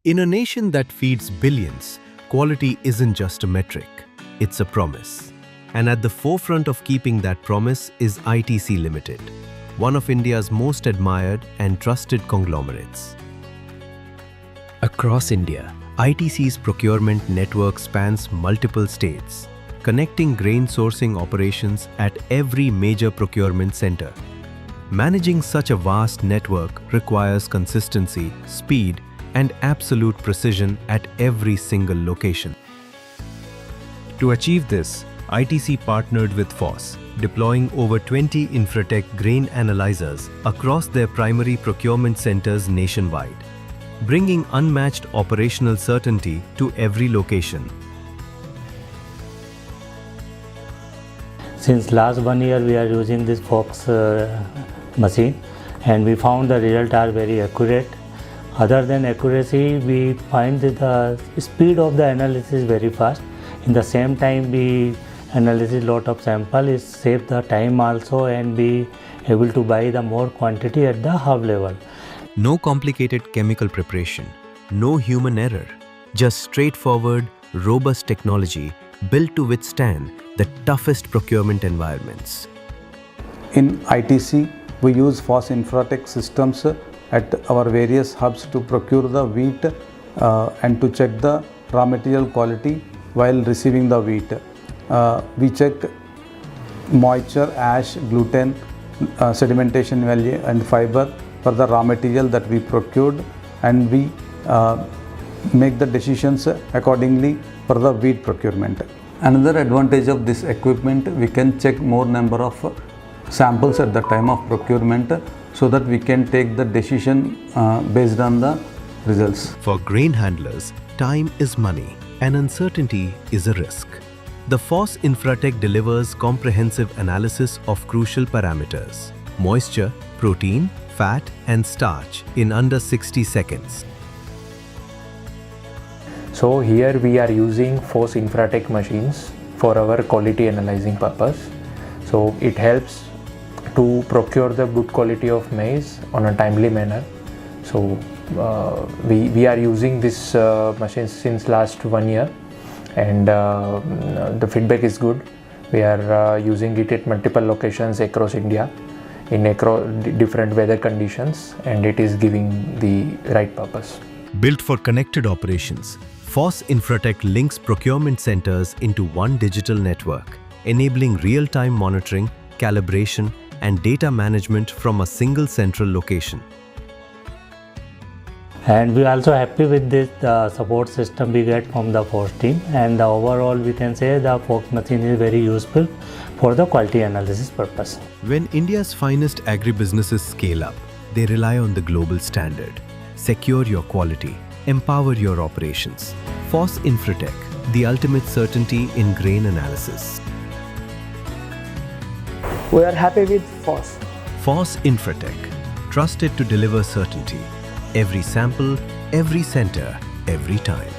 In a nation that feeds billions, quality isn't just a metric, it's a promise. And at the forefront of keeping that promise is ITC Limited, one of India's most admired and trusted conglomerates. Across India, ITC's procurement network spans multiple states, connecting grain sourcing operations at every major procurement center. Managing such a vast network requires consistency, speed, and absolute precision at every single location. To achieve this, ITC partnered with FOSS, deploying over 20 Infratec Grain Analyzers across their primary procurement centers nationwide, bringing unmatched operational certainty to every location. Since last 1 year we are using this FOSS machine, and we found the results are very accurate. Other than accuracy, we find that the speed of the analysis is very fast. In the same time, we analyze lot of sample, it save the time also, and be able to buy the more quantity at the hub level. No complicated chemical preparation, no human error, just straightforward, robust technology built to withstand the toughest procurement environments. In ITC, we use FOSS Infratec systems at our various hubs to procure the wheat and to check the raw material quality while receiving the wheat. We check moisture, ash, gluten, sedimentation value and fiber for the raw material that we procured, and we make the decisions accordingly for the wheat procurement. Another advantage of this equipment, we can check more number of samples at the time of procurement so that we can take the decision based on the results. For grain handlers, time is money and uncertainty is a risk. The FOSS Infratec delivers comprehensive analysis of crucial parameters: moisture, protein, fat, and starch in under 60 seconds. So here we are using FOSS Infratec machines for our quality analyzing purpose. So it helps to procure the good quality of maize on a timely manner. So we are using this machine since last 1 year, and the feedback is good. We are using it at multiple locations across India in different weather conditions, and it is giving the right purpose. Built for connected operations, FOSS Infratec links procurement centers into one digital network, enabling real-time monitoring, calibration, and data management from a single central location. And we are also happy with this support system we get from the FOSS team, and overall we can say the FOSS machine is very useful for the quality analysis purpose. When India's finest agribusinesses scale up, they rely on the global standard. Secure your quality, empower your operations. FOSS Infratec, the ultimate certainty in grain analysis. We are happy with FOSS. FOSS Infratec, trusted to deliver certainty. Every sample, every center, every time.